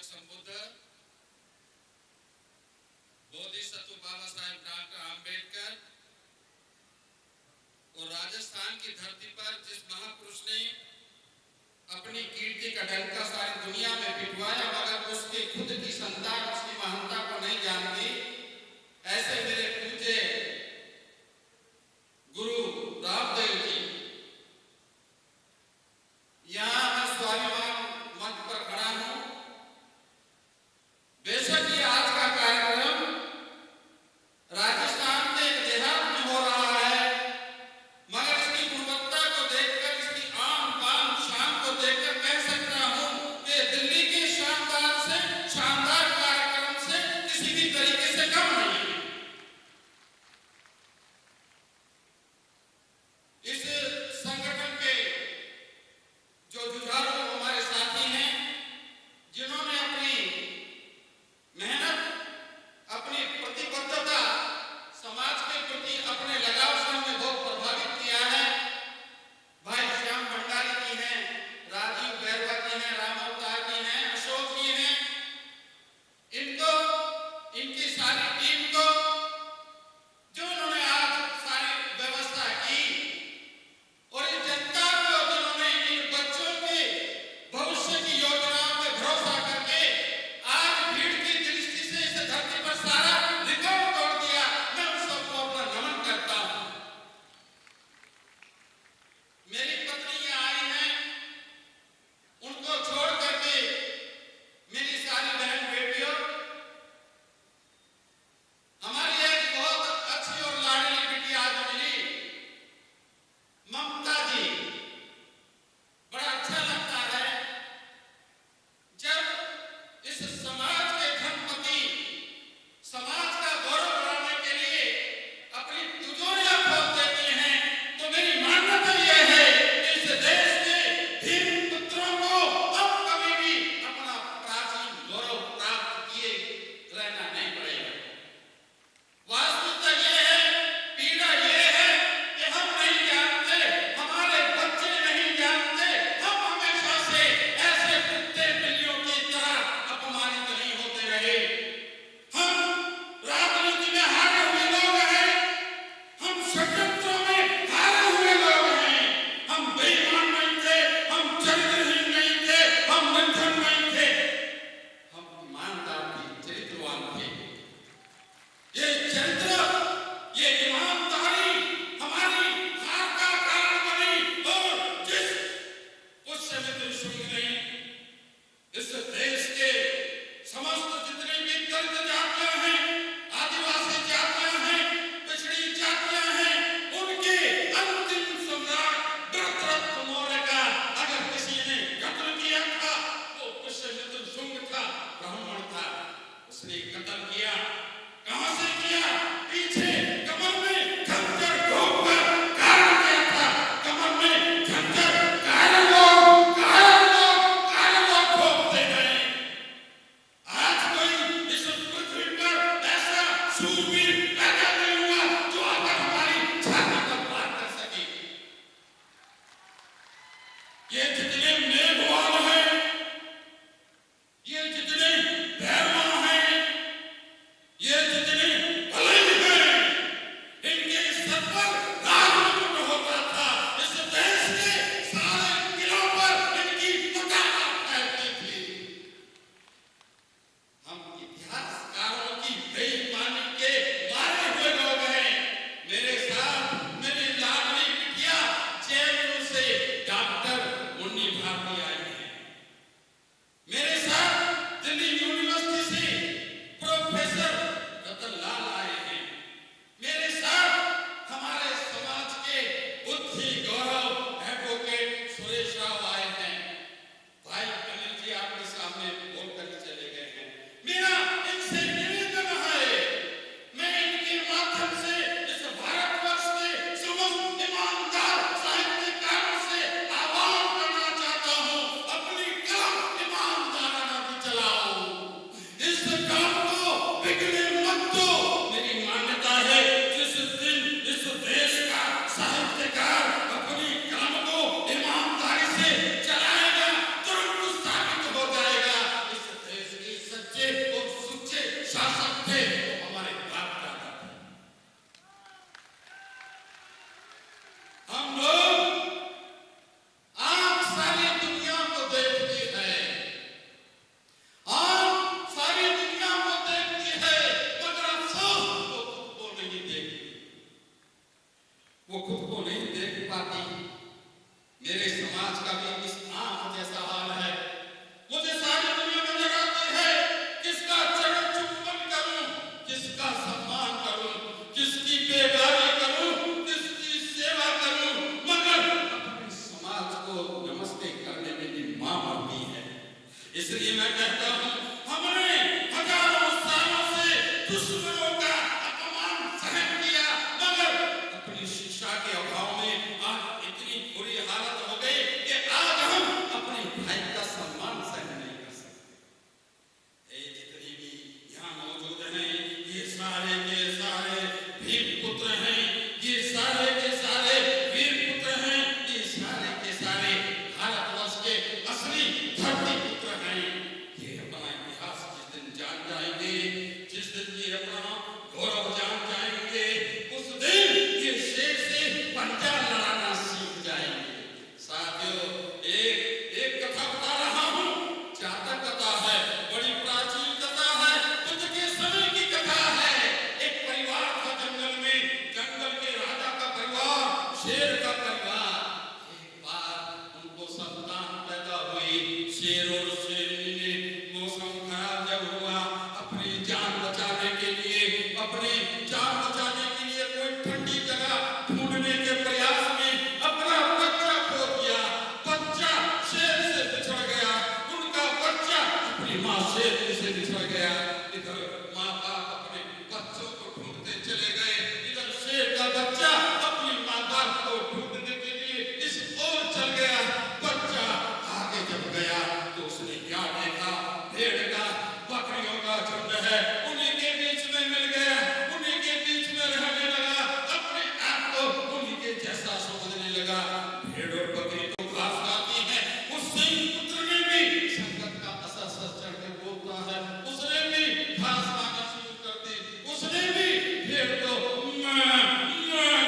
संबुद्ध Bodhisattva Baba Saheb doctor Ambedkar और राजस्थान की धरती पर जिस महापुरुष ने अपनी कीर्ति का डंका सारी दुनिया में पिटवाया मगर उसके खुद की संतान उसकी महानता को नहीं जानती, ऐसे मेरे पूज्य गुरु रामदेव जी, यहां मैं स्वाभिमान मंच पर खड़ा हूं। बेशक ये आज का कार्यक्रम राजस्थान के एक देहात में हो रहा है, मगर इसकी गुणवत्ता को देखकर, इसकी आन बान शान को देखकर कह सकते इसलिए मैं कहता हूं, हमने हजारों सालों से दुश्मनों का अपमान सहन किया, मगर अपनी शिक्षा के अभाव में आज इतनी बुरी हालत हो गई कि आज हम अपने भाई का सम्मान सहन नहीं कर सकते। ये जितने भी यहाँ मौजूद हैं, ये सारे के सारे वीर पुत्र हैं, ये सारे के सारे वीर पुत्र हैं, ये सारे के सारे भारतवर्ष के असली धरती पुत्र हैं। ये अपना इतिहास जिस दिन जान जाएंगे, जिस दिन ये अपना गौरव जान जाएंगे, उस दिन ये शेर से पंजा लड़ाना सीख जाएंगे। साथियों, एक कथा बता रहा हूँ, जातक कथा है, बड़ी प्राचीन कथा है, बुद्ध के समय की कथा है। एक परिवार था जंगल में, जंगल के राजा का परिवार, शेर का परिवार। एक बार उनको संतान पैदा हुई, शेर और शेरनी ने मौसम खराब जब हुआ, अपनी जान बचाने के लिए कोई ठंडी जगह ढूंढने के प्रयास में अपना बच्चा खो दिया। बच्चा शेर से बिछड़ गया, उनका बच्चा अपनी माँ शेर से बिछड़ गया। इधर माँ बाप अपने बच्चों को ढूंढते चले गए, इधर शेर का बच्चा अपनी माँ बाप को ढूंढने के लिए इस ओर चल गया। बच्चा आगे जब गया तो उसने क्या देखा, भेड़ का बकरियों का झुंड है, उन्हीं के बीच में मिल गया, उन्हीं के बीच में रहने लगा, अपने आप को उन्हीं के जैसा समझने लगा। भेड़ और बकरी तो घास खाती है, उस सिंह पुत्र ने भी संकट का असर चढ़ के बोलता है, उसने भी घास खाना शुरू कर दी, उसने भी भेड़ को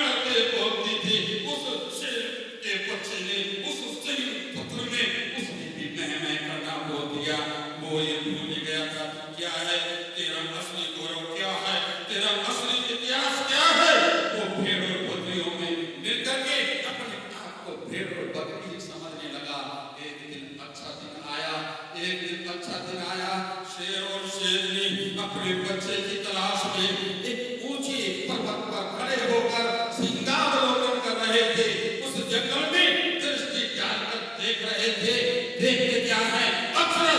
करके बोलती थी। उस शेर के बच्चे ने, उस सिंह पुत्र ने, उसने भी मैं करना बोल दिया। वो ये भूल गया था क्या है तेरा असली गौरव, क्या है तेरा असली इतिहास, क्या है। वो भेड़ और बकरियों में मिल करके अपने आप को भेड़ और बकरी समझने लगा। एक दिन अच्छा दिन आया, शेर और शेरनी अपने बच्चे की तलाश में एक ऊंचे पर्वत पर खड़े होकर सिंगावलोकन कर रहे थे। उस जंगल में दृष्टि डालकर देख रहे थे। देखते क्या है, आश्चर्य,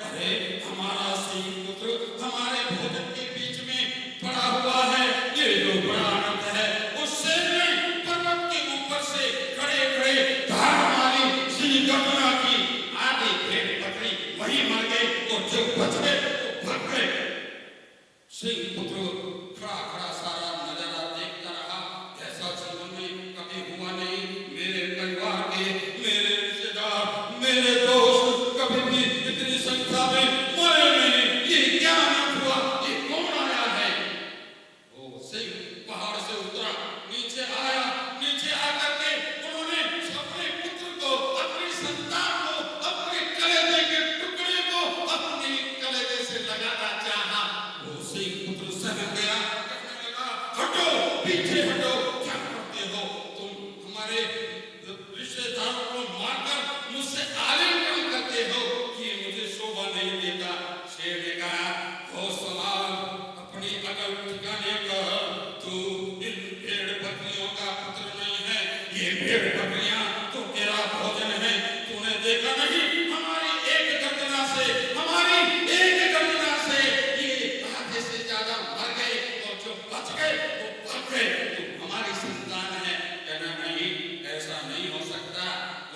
अरे हमारा सिंह पुत्र हमारे भोजन के बीच में पड़ा हुआ है, ये जो बड़ा आनंद है। उस शेर ने पर्वत के ऊपर से खड़े खड़े धार मारी, सिंह गर्जना की, आधी भेड़ बकरी वहीं मर गए और जो बच गए वो भाग गए। सिंह पुत्र खड़ा खड़ा सारा नजारा देखता रहा। ऐसा जीवन में कभी हुआ नहीं। मेरे परिवार के, मेरे रिश्तेदार, मेरे दोस्त कभी भी इतनी संख्या में मरे नहीं। ये क्या हुआ, ये कौन आया है। वो सिंह पहाड़ से उतरा, नीचे आया, नीचे आकर के उन्होंने अपने पुत्र को, अपनी संतान को, अपने कलेजे के टुकड़े को अपने कलेजे से लगाना चाहा। वो सिंह पुत्र सहम गया, कहने लगा, हटो, पीछे हटो, क्या करते हो तुम, हमारे रिश्तेदारों को मारकर मुझसे आलिंगन करते हो, ये मुझे शोभा नहीं देता। शेर ने कहा, होश संभाल, अपनी अकल ठिकाने कर, तू इन भेड़ बकरियों का पुत्र नहीं है। ये भेड़ बकरियां तो तेरा भोजन है। तूने देखा नहीं, हमारी एक गर्जना से ये आधे से ज्यादा मर गए और जो बच गए वो भाग गए। तू हमारी संतान है। कहना नहीं, ऐसा नहीं हो सकता।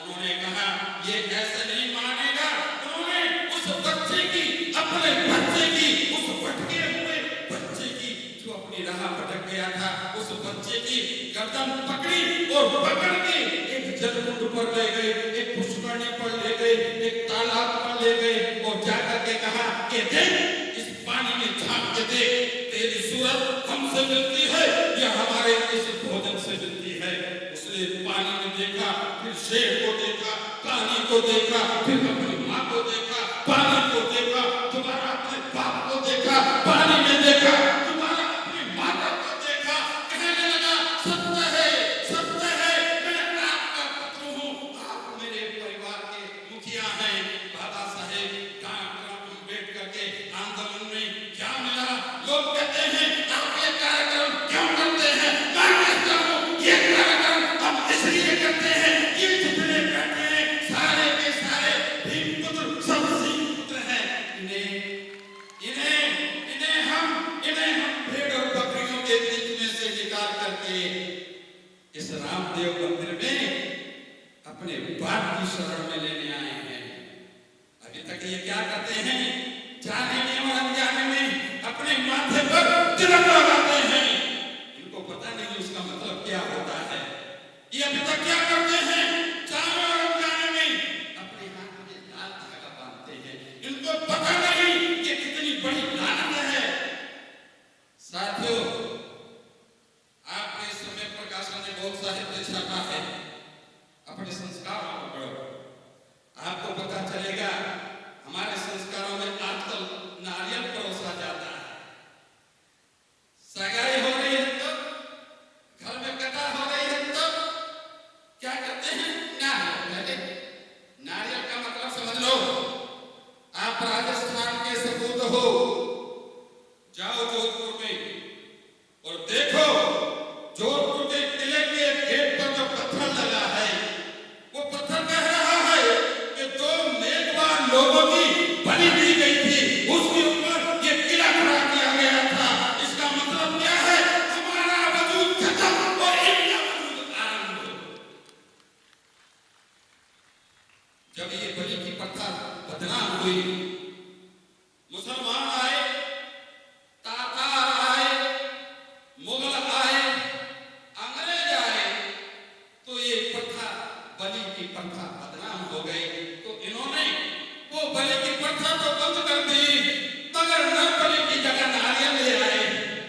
उन्होंने कहा, ये ऐसे नहीं मानेगा। उन्होंने उस बच्चे की, अपने बच्चे की, उस भटके हुए बच्चे की, जो अपनी राह भटक गया था, उस बच्चे की गर्दन पकड़ी और पकड़ के एक जलकुंड पर ले गए, एक पुष्करणी पर ले गए, एक तालाब पर ले गए और जाकर के कहा कि देख, इस पानी में झांक के देख, तेरी सूरत हमसे मिलती है या हमारे इस भोजन से मिलती है। उसने पानी में देखा, फिर शेर को देखा, पानी को देखा, फिर अपनी माँ को देखा, पानी को देखा, दोबारा अपने बाप को देखा, पानी में देखा, दोबारा अपनी माता को देखा। कहने लगा, सत्य है, मैं आपका पुत्र हूँ, आप मेरे परिवार के मुखिया हैं। बाबा साहेब अम्बेडकर के आंदोलन में क्या मिला? लोग कहते हैं आप ये कार्यक्रम क्यों करते हैं? मैं कहता हूँ ये कार्यक्रम हम इसलिए करते हैं, ये जितने बैठे हैं सारे के देखिए ये क्या करते हैं, जाने में और अनजाने में अपने माथे पर तिलक लगाते हैं। इनको पता नहीं उसका मतलब क्या होता है। ये अभी तक क्या करते हैं, जाने और अनजाने में अपने हाथ में लाल धागा बांधते हैं। इनको पता नहीं ये कितनी बड़ी लानत है। साथियों, आपने समय प्रकाशन ने बहुत साहित्य छापा है, अपने संस्कारों को पढ़ो, आपको पता चलेगा हमारे संस्कारों में आजकल नारियल परोसा जाता है। सगाई हो रही है तो, घर में कथा हो रही है तो क्या करते हैं, नारियल। नारियल का मतलब समझ लो। आप राजस्थान के सपूत हो, जाओ जोधपुर में और देखो जोधपुर के किले के गेट पर जो पत्थर लगा है, वो पत्थर कह रहा है कि दो मेघवान लोगों की बलि दी गई थी, उसके ऊपर ये किला खड़ा किया गया था। इसका मतलब क्या है, हमारा वजूद खत्म और इनका वजूद आरंभ। जब ये बलि की प्रथा बदनाम हुई, मुसलमान आए, तातार आए, मुगल आए, अंग्रेज आए, तो ये प्रथा, बलि की प्रथा बदनाम हो गई। तो इन्होंने वो बलि की प्रथा तो बंद कर दी, मगर नर बलि की जगह नारियल ले आए,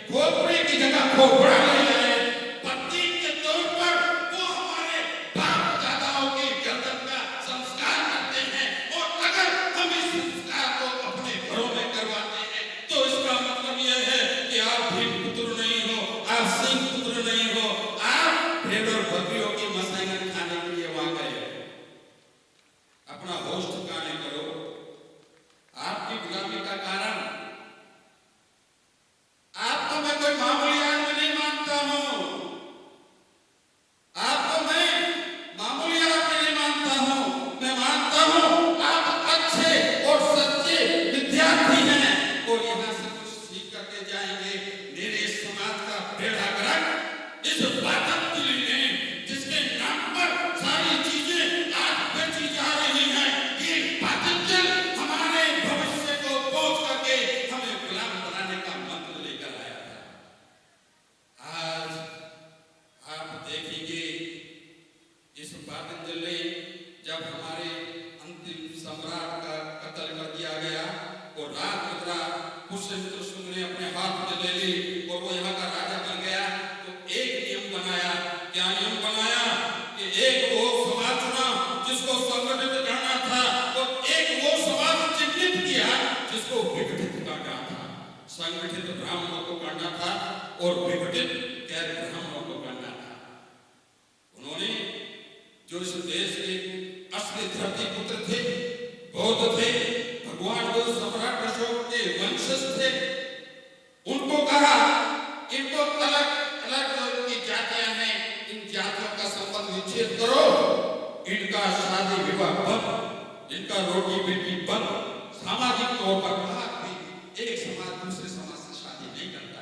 खोपड़ी की जगह खोपड़ा ले आए। प्रतीक के तौर पर वो हमारे बाप दादाओं की गर्दन का संस्कार करते हैं, और अगर हम इस संस्कार को अपने घरों में करवाते हैं तो इसका मतलब यह है कि आप भी पुत्र नहीं हो, आप सिंह पुत्र नहीं हो, आप भेड़ और बकरियों की मसाइल खाने के लिए वहां गए। अपना होश ठिकाने करो। आपकी गुलामी का कारण, आपको मैं कोई मामूली आदमी नहीं मानता हूं, आपको मैं मामूली आदमी नहीं मानता हूं, मैं मानता हूं आप अच्छे और सच्चे विद्यार्थी हैं और यहां से कुछ सीख करके जाएंगे। मेरे इस समाज का बेड़ा गर्क इस पातंजलि ने, जिसके नाम पर सारी चीजें आज बेची जा रही हैं, ये पातंजल हमारे भविष्य को पहुंच करके हमें गुलाम बनाने का मंत्र लेकर आया था। आज आप देखेंगे इस पातंजल ने जब हमारे अंतिम सम्राट का कत्ल कर दिया गया और राज मुद्रा पुष्यमित्र शुंग ने अपने हाथ में ले ली और वो यहाँ का राजा बन गया, तो एक नियम बनाया। क्या नियम बनाया कि एक वो समाज चुना जिसको संगठित करना था, और एक वो समाज चिन्हित किया जिसको विघटित करना था। संगठित ब्राह्मणों को करना था और विघटित गैर ब्राह्मणों को करना था। उन्होंने जो इस देश के असली धरती पुत्र थे, बौद्ध थे, भगवान बुद्ध सम्राट अशोक के वंशज थे, उनको कहा इनको अलग अलग की जातियां हैं, इन जातियों का संबंध विच्छेद करो, इनका शादी विवाह बंद, इनका रोटी बेटी बंद। सामाजिक तौर पर आज भी एक समाज दूसरे समाज से शादी नहीं करता।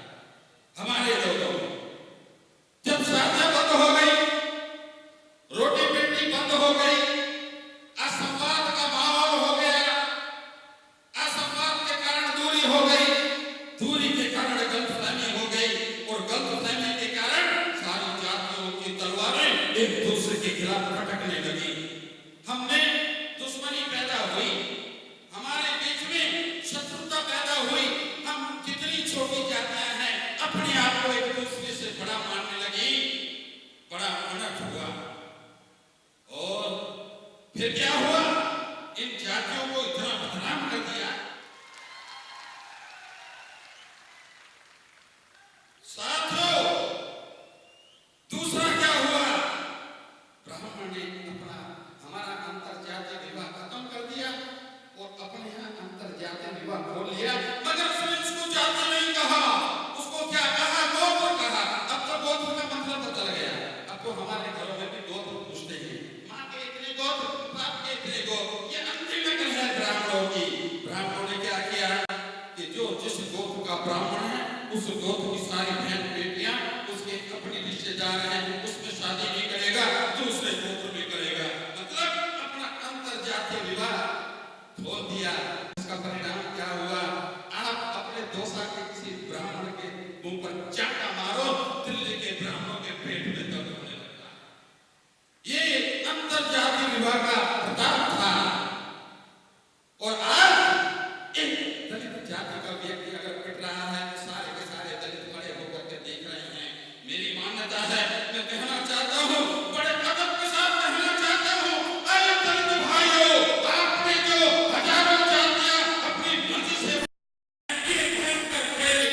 हमारे लोगों में जब शादियां बंद हो गई, रोटी बेटी बंद हो गई, असंवाद का माहौल हो गया, असंवाद के कारण दूरी हो गई, दूरी के कारण गलतफहमी हो गई, और गलतफहमी के कारण सारी जातियों की तलवारें एक दूसरे के खिलाफ भटकने लगी। हमने दुश्मनी पैदा हुई, हमारे बीच में शत्रुता पैदा हुई। हम कितनी छोटी जातियां हैं, अपने आप को एक दूसरे से बड़ा मानने लगी, बड़ा अनर्थ हुआ। और फिर क्या हुआ, इन जातियों को इतना बदनाम कर दिया। साथियों, दूसरा क्या हुआ, ब्राह्मण ने अपना हमारा अंतरजातीय विवाह खत्म कर दिया और अपने यहाँ अंतरजातीय विवाह खोल लिया, मगर उसने उसको जाति नहीं कहा, उसको क्या कहा, गोत्र कहा। अब तो गोत्र का मतलब बदल गया। अब तो हमारे घरों में भी गोत्र पूछते हैं, माँ के इतने गोत्र, बाप के इतने गोत्र। ये अंतिम नकल है ब्राह्मणों की। ब्राह्मणों ने क्या किया कि जो जिस गोत्र का ब्राह्मण है, उस गोत्र की सारी बहन बेटियां उसके अपने रिश्तेदार हैं, उसमें शादी नहीं करेगा, दूसरे गोत्र में करेगा। मतलब अपना अंतरजातीय विवाह खोल दिया। इसका परिणाम क्या हुआ? आप अपने दोसा के किसी ब्राह्मण के मुंह पर चाटा मारो, दिल्ली के ब्राह्मणों के पेट में दर्द होने लगता। ये अंतरजातीय विवाह का प्रताप था। और आज एक दलित जाति का व्यक्ति अगर पिट रहा है तो सारे के सारे दलित खड़े होकर के देख रहे हैं। मेरी मान्यता है, मैं कहना चाहता हूँ, बड़े अदब के साथ कहना चाहता हूँ, अरे दलित भाइयों, आपने जो हजारों जातियां अपनी मर्जी से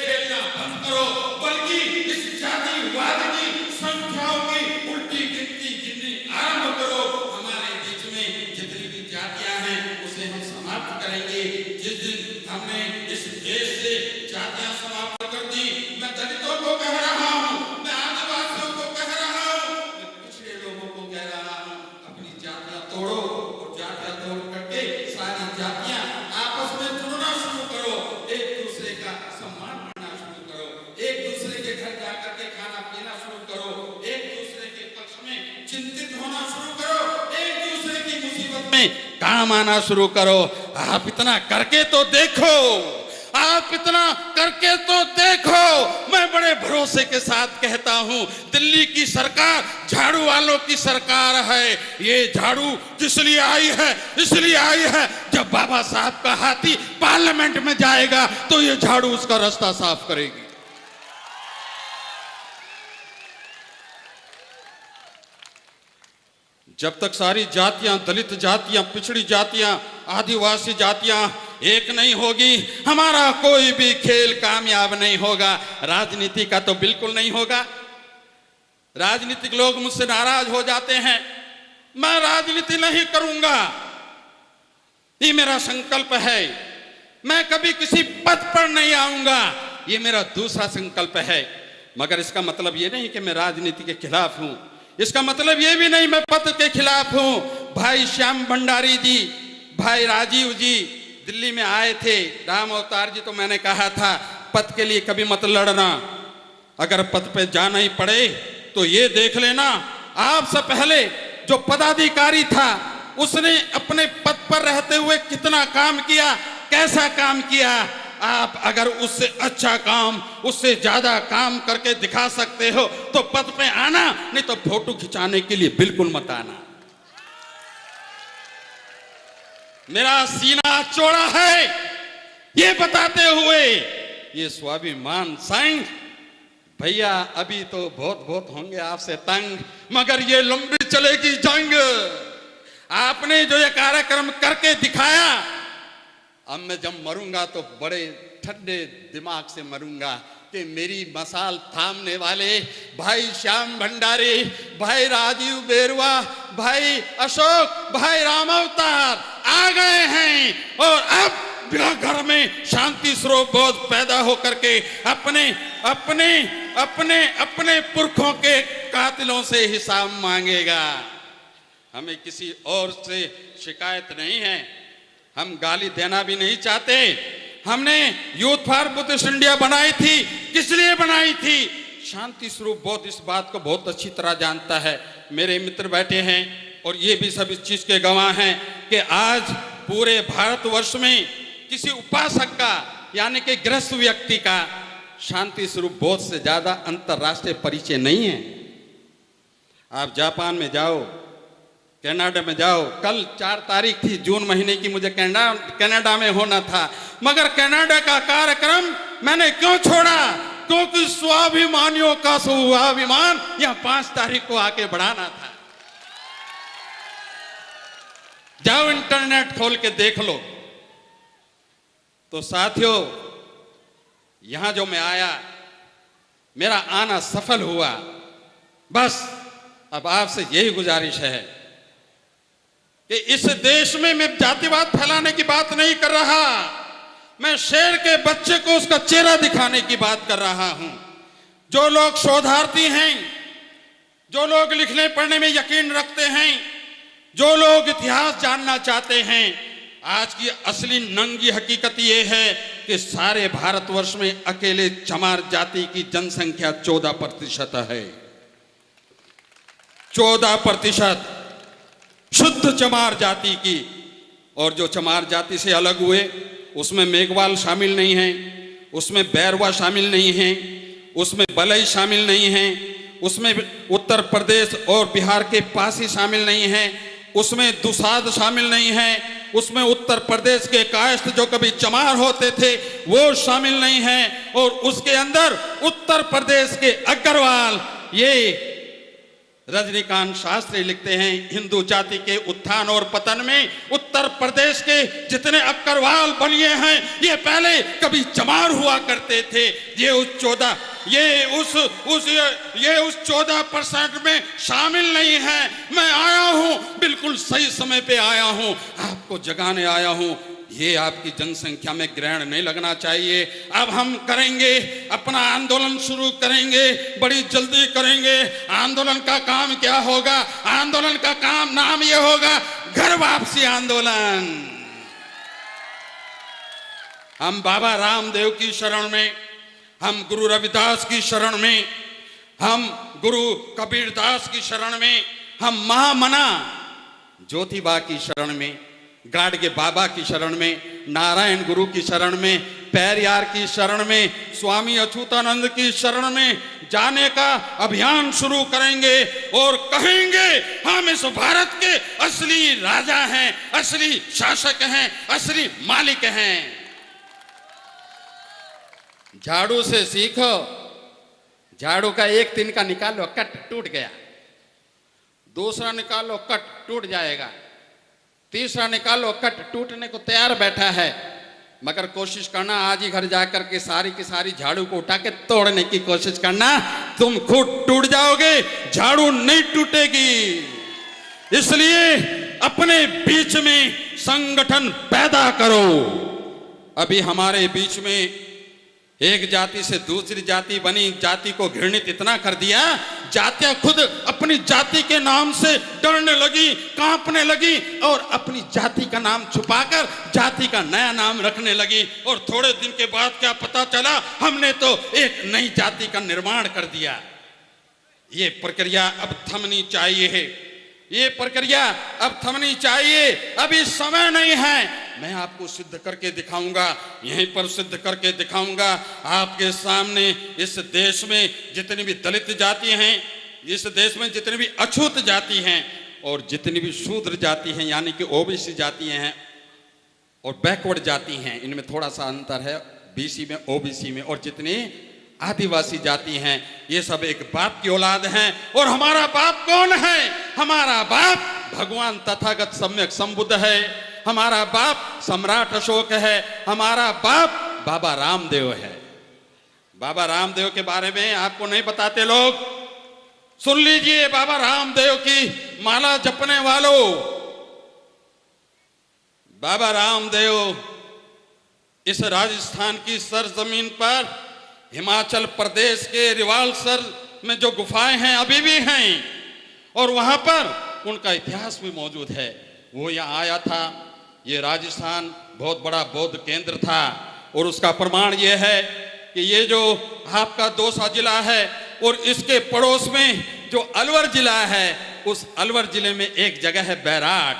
खेलना बंद करो, बल्कि इस जातिवाद की संख्याओं की उल्टी गिनती गिननी आरंभ करो। हमारे बीच में जितनी भी जातियां हैं उसे हम समाप्त करेंगे। जिस दिन हमने इस देश से जातियां समाप्त कर दी, मैं दलितों को कह रहा हूं, मैं आदिवासियों को कह रहा हूं, मैं पिछड़े लोगों को कह रहा हूं, अपनी जातियां तोड़ो और जातियां तोड़ करके सारी जातियां आपस में जुड़ना शुरू करो, एक दूसरे का सम्मान करना शुरू करो, एक दूसरे के घर जाकर के खाना पीना शुरू करो, एक दूसरे के पक्ष में चिंतित होना शुरू करो, एक दूसरे की मुसीबत में काम आना शुरू करो। आप इतना करके तो देखो, आप इतना करके तो देखो। मैं बड़े भरोसे के साथ कहता हूं, दिल्ली की सरकार झाड़ू वालों की सरकार है। ये झाड़ू किस लिए आई है? इसलिए आई है, जब बाबा साहब का हाथी पार्लियामेंट में जाएगा तो ये झाड़ू उसका रास्ता साफ करेगी। जब तक सारी जातियां, दलित जातियां, पिछड़ी जातियां, आदिवासी जातियां एक नहीं होगी, हमारा कोई भी खेल कामयाब नहीं होगा। राजनीति का तो बिल्कुल नहीं होगा। राजनीतिक लोग मुझसे नाराज हो जाते हैं, मैं राजनीति नहीं करूंगा, ये मेरा संकल्प है, मैं कभी किसी पद पर नहीं आऊंगा, ये मेरा दूसरा संकल्प है। मगर इसका मतलब ये नहीं कि मैं राजनीति के खिलाफ हूं, इसका मतलब ये भी नहीं मैं पद के खिलाफ हूं। भाई श्याम भंडारी जी, भाई राजीव जी दिल्ली में आए थे, राम अवतार जी, तो मैंने कहा था पद के लिए कभी मत लड़ना, अगर पद पे जाना ही पड़े तो ये देख लेना आपसे पहले जो पदाधिकारी था उसने अपने पद पर रहते हुए कितना काम किया, कैसा काम किया। आप अगर उससे अच्छा काम, उससे ज्यादा काम करके दिखा सकते हो तो पद पे आना, नहीं तो फोटो खिंचाने के लिए बिल्कुल मत आना। मेरा सीना चौड़ा है ये बताते हुए ये स्वाभिमान संघ, भैया अभी तो बहुत बहुत होंगे आपसे तंग, मगर ये लंबी चलेगी जंग। आपने जो ये कार्यक्रम करके दिखाया, अब मैं जब मरूंगा तो बड़े ठंडे दिमाग से मरूंगा कि मेरी मसाल थामने वाले भाई श्याम भंडारी, भाई राजीव बेरुआ, भाई अशोक, भाई राम अवतार आ गए हैं और अब घर में शांति स्वरूप बोध पैदा होकर के अपने अपने अपने अपने पुरखों के कातिलों से हिसाब मांगेगा। हमें किसी और से शिकायत नहीं है, हम गाली देना भी नहीं चाहते। हमने यूथ फॉर बुद्धिस्ट इंडिया बनाई थी, किस लिए बनाई थी? शांति स्वरूप बौद्ध इस बात को बहुत अच्छी तरह जानता है। मेरे मित्र बैठे हैं और ये भी सब इस चीज के गवाह हैं कि आज पूरे भारतवर्ष में किसी उपासक का यानी कि गृहस्थ व्यक्ति का शांति स्वरूप बौद्ध से ज्यादा अंतरराष्ट्रीय परिचय नहीं है। आप जापान में जाओ, कनाडा में जाओ, कल 4 तारीख थी जून महीने की, मुझे कनाडा में होना था, मगर कनाडा का कार्यक्रम मैंने क्यों छोड़ा? क्योंकि स्वाभिमानियों का स्वाभिमान यह 5 तारीख को आके बढ़ाना था। जाओ इंटरनेट खोल के देख लो। तो साथियों, यहां जो मैं आया, मेरा आना सफल हुआ। बस अब आपसे यही गुजारिश है कि इस देश में मैं जातिवाद फैलाने की बात नहीं कर रहा, मैं शेर के बच्चे को उसका चेहरा दिखाने की बात कर रहा हूं। जो लोग शोधार्थी हैं, जो लोग लिखने पढ़ने में यकीन रखते हैं, जो लोग इतिहास जानना चाहते हैं, आज की असली नंगी हकीकत यह है कि सारे भारतवर्ष में अकेले चमार जाति की जनसंख्या 14% है। 14% शुद्ध चमार जाति की और जो चमार जाति से अलग हुए उसमें मेघवाल शामिल नहीं हैं, उसमें बैरवा शामिल नहीं हैं, उसमें बलई शामिल नहीं हैं, उसमें उत्तर प्रदेश और बिहार के पासी शामिल नहीं हैं, उसमें दुसाध शामिल नहीं है, उसमें उत्तर प्रदेश के कायस्थ जो कभी चमार होते थे वो शामिल नहीं है, और उसके अंदर उत्तर प्रदेश के अग्रवाल। ये रजनीकांत शास्त्री लिखते हैं, हिंदू जाति के उत्थान और पतन में उत्तर प्रदेश के जितने अग्रवाल बनिए हैं ये पहले कभी चमार हुआ करते थे। ये उस 14% में शामिल नहीं है। मैं आया हूं, बिल्कुल सही समय पे आया हूं, आपको जगाने आया हूं। ये आपकी जनसंख्या में ग्रहण नहीं लगना चाहिए। अब हम करेंगे, अपना आंदोलन शुरू करेंगे, बड़ी जल्दी करेंगे। आंदोलन का काम क्या होगा? आंदोलन का काम नाम ये होगा घर वापसी आंदोलन। हम बाबा रामदेव की शरण में, हम गुरु रविदास की शरण में, हम गुरु कबीरदास की शरण में, हम महामना ज्योतिबा की शरण में, गाडगे बाबा की शरण में, नारायण गुरु की शरण में, पेरियार की शरण में, स्वामी अच्युतानंद की शरण में जाने का अभियान शुरू करेंगे और कहेंगे हम इस भारत के असली राजा हैं, असली शासक हैं, असली मालिक हैं। झाड़ू से सीखो, झाड़ू का एक तिनका निकालो, कट टूट गया, दूसरा निकालो, कट टूट जाएगा, तीसरा निकालो, कट टूटने को तैयार बैठा है। मगर कोशिश करना आज ही घर जाकर के सारी की सारी झाड़ू को उठा के तोड़ने की कोशिश करना, तुम खुद टूट जाओगे, झाड़ू नहीं टूटेगी। इसलिए अपने बीच में संगठन पैदा करो। अभी हमारे बीच में एक जाति से दूसरी जाति बनी, जाति को घृणित इतना कर दिया, जातियां खुद अपनी जाति के नाम से डरने लगी, कांपने लगी और अपनी जाति का नाम छुपाकर जाति का नया नाम रखने लगी। और थोड़े दिन के बाद क्या पता चला, हमने तो एक नई जाति का निर्माण कर दिया। ये प्रक्रिया अब थमनी चाहिए है, ये प्रक्रिया अब थमनी चाहिए। अभी समय नहीं है। मैं आपको सिद्ध करके दिखाऊंगा, यहीं पर सिद्ध करके दिखाऊंगा आपके सामने। इस देश में जितनी भी दलित जाति हैं, इस देश में जितनी भी अछूत जाति हैं और जितनी भी शूद्र जाति हैं, यानी कि ओबीसी जाति हैं और बैकवर्ड जाति हैं, इनमें थोड़ा सा अंतर है, बीसी में, ओबीसी में, और जितनी आदिवासी जाति हैं, ये सब एक बाप की औलाद हैं। और हमारा बाप कौन है? हमारा बाप भगवान तथागत सम्यक संबुद्ध है, हमारा बाप सम्राट अशोक है, हमारा बाप बाबा रामदेव है। बाबा रामदेव के बारे में आपको नहीं बताते लोग, सुन लीजिए बाबा रामदेव की माला जपने वालों। बाबा रामदेव इस राजस्थान की सरजमीन पर, हिमाचल प्रदेश के रिवालसर में जो गुफाएं हैं अभी भी हैं, और वहां पर उनका इतिहास भी मौजूद है। वो यहाँ आया था, ये राजस्थान बहुत बड़ा बौद्ध केंद्र था, और उसका प्रमाण ये है कि ये जो आपका दौसा जिला है और इसके पड़ोस में जो अलवर जिला है, उस अलवर जिले में एक जगह है बैराट।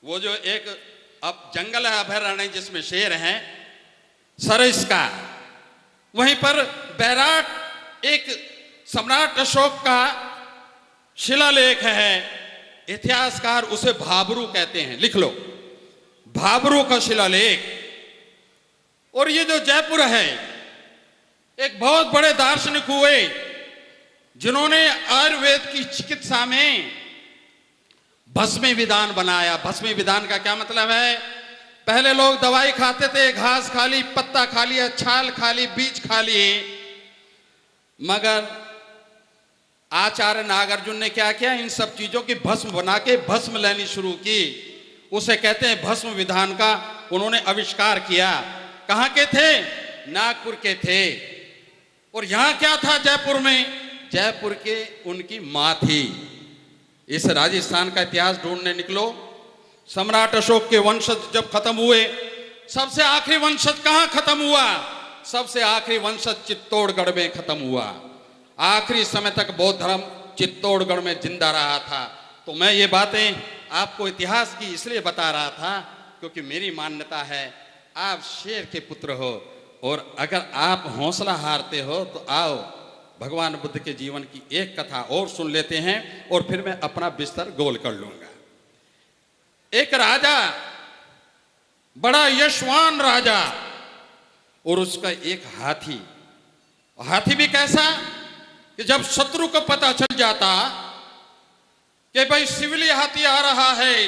वो जो एक अब जंगल है, अभयारण्य जिसमें शेर हैं, सरस का, वहीं पर बैराट एक सम्राट अशोक का शिलालेख है। इतिहासकार उसे भाबरू कहते हैं, लिख लो, भाबरू का शिलालेख। और ये जो जयपुर है, एक बहुत बड़े दार्शनिक हुए जिन्होंने आयुर्वेद की चिकित्सा में भस्मी विधान बनाया। भस्मी विधान का क्या मतलब है? पहले लोग दवाई खाते थे, घास खा ली, पत्ता खा लिया, छाल खा ली, बीज खा लिए, मगर आचार्य नागार्जुन ने क्या किया, इन सब चीजों की भस्म बना के भस्म लेनी शुरू की। उसे कहते हैं भस्म विधान का उन्होंने आविष्कार किया। कहाँ के थे? नागपुर के थे। और यहां क्या था जयपुर में? जयपुर के उनकी मां थी। इस राजस्थान का इतिहास ढूंढने निकलो। सम्राट अशोक के वंशज जब खत्म हुए, सबसे आखिरी वंशज कहां खत्म हुआ? सबसे आखिरी वंशज चित्तौड़गढ़ में खत्म हुआ। आखिरी समय तक बौद्ध धर्म चित्तौड़गढ़ में जिंदा रहा था। तो मैं ये बातें आपको इतिहास की इसलिए बता रहा था क्योंकि मेरी मान्यता है आप शेर के पुत्र हो, और अगर आप हौसला हारते हो तो आओ भगवान बुद्ध के जीवन की एक कथा और सुन लेते हैं और फिर मैं अपना बिस्तर गोल कर लूंगा। एक राजा, बड़ा यशवान राजा, और उसका एक हाथी। हाथी भी कैसा कि जब शत्रु को पता चल जाता कि भाई सिविली हाथी आ रहा है,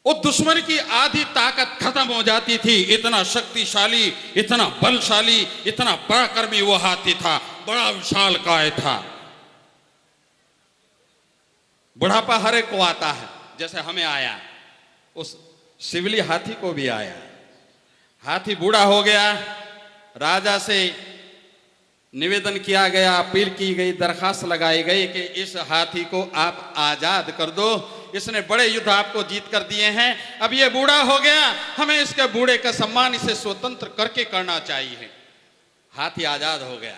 वो दुश्मन की आधी ताकत खत्म हो जाती थी। इतना शक्तिशाली, इतना बलशाली, इतना पराक्रमी वो हाथी था, बड़ा विशालकाय था। बुढ़ापा हर एक को आता है, जैसे हमें आया, उस सिविली हाथी को भी आया। हाथी बूढ़ा हो गया, राजा से निवेदन किया गया, अपील की गई, दरखास्त लगाई गई कि इस हाथी को आप आजाद कर दो, इसने बड़े युद्ध आपको जीत कर दिए हैं, अब ये बूढ़ा हो गया, हमें इसके बूढ़े का सम्मान इसे स्वतंत्र करके करना चाहिए। हाथी आजाद हो गया।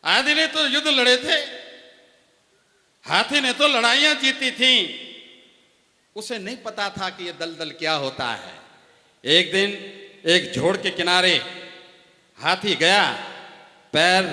हाथी ने तो युद्ध लड़े थे, हाथी ने तो लड़ाइयां जीती थी, उसे नहीं पता था कि यह दलदल क्या होता है। एक दिन एक झोड़ के किनारे हाथी गया, पैर